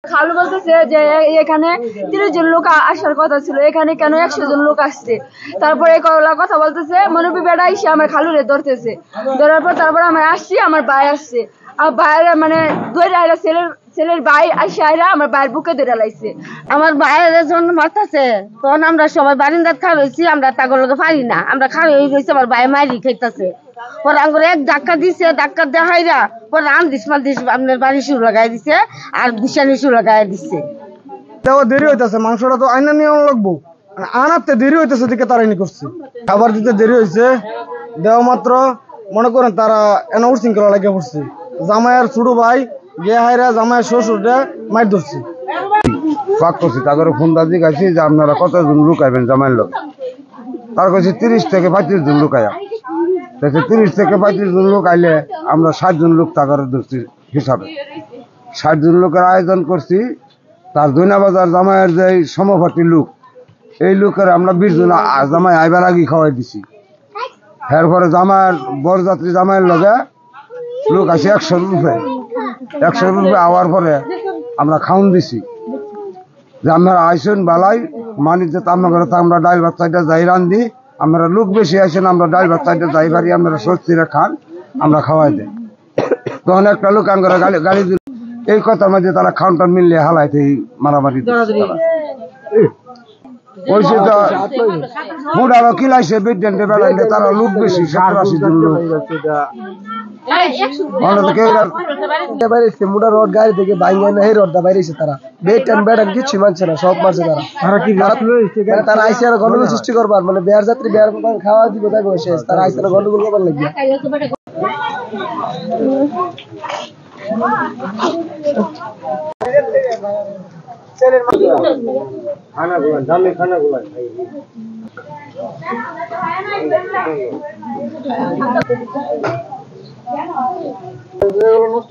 খালু বলতেছে যে এখানে 30 জন লোক আসার কথা ছিল, এখানে কেন 100 জন লোক আসছে। তারপরে কথা বলতেছে, মনুপি বেড়া এসে আমার খালুরে ধরতেছে। ধরার পর তারপর আমার আসছি, আমার ভাই আসছে, আমার ভাইয়ের মানে ছেলের ভাই আসে আমার ভাইয়ের বুকে ধরে লাইছে। আমার ভাইয়ের জন্য মারতেছে, তখন আমরা সবাই বারিন্দাত খাওয়া হয়েছি, আমরা তাগর লোকে পারি না, আমরা খাওয়া হয়ে গেছি। আমার ভাই মারি খাইতেছে, পরে আঙ্গুর এক ধাক্কা দিছে, ধাক্কা দেখাইরা পরে আন্দিস মান্দিস আপনার বাড়ি শুরু লাগাই দিছে আর বিছানি শুরু লাগাই দিচ্ছে। দেরি হইতেছে, মাংসটা তো আইনা নিয়ে লাগবো, আনাতে দেরি হইতেছে দিকে তারাই করছে, খাবার দিতে দেরি হয়েছে। দেওয়া মাত্র মনে করেন তারা এনে উশৃঙ্খলা লাগিয়ে পড়ছে। জামাইয়ের ছোট ভাই গিয়ে হাইরা জামাইয়ের শ্বশুরটা মাইর ধরছে। পাক করছি, তাদের ফোন দাদি গাইছি যে আপনারা কতজন লোক আইবেন জামাইয়ের লোক। তার কাছে 30 থেকে 35 জন লোক আয়া। 30 থেকে 35 জন লোক আইলে আমরা 60 জন লোক তাদের ধরছি হিসাবে। 60 জন লোকের আয়োজন করছি। তার দৈনাবাজার জামাইয়ের যে সমপার্টি লোক, এই লোকের আমরা 20 জন জামাই আইবার আগে খাওয়াই দিছি। এরপরে জামাইয়ের বরযাত্রী জামাইয়ের লগে লোক আছে 100 রুপে। 100 রুপে আওয়ার পরে আমরা খাউন দিছি যে আপনারা আইসেন বালাই মানিক যে আপনার আমরা ডাইল ভাত চাইটা যাই রান্ধি, আমরা লোক বেশি আইসেন, আমরা ডাইল ভাত চাইটা যাই পারি, আপনারা স্বস্তিরে খান, আমরা খাওয়াই দেয়। তখন একটা লোক আঙ্গরা গালি দিল, এই কথার মধ্যে তারা খাউনটার মিললে হালাইতে মারামারি ওইসে তো মুডারও কিলাইছে বেডেন্টে বেড়াইলে তারা লোক বেশি 70-80 জন লোক। মুডা রড গাড়ি থেকে বাইঙ্গা না, এই রডটা বাইরেছে তারা বেটেন বেড়ান কিছু মানছে না, সব মারছে তারা। তারা আইসে আর গন্ডগোল সৃষ্টি করবার, মানে বেয়ার যাত্রী বেয়ার খাওয়া দিব তাই শেষ, তারা আইসে আর গন্ডগোল করবার লাগিয়া। নষ্ট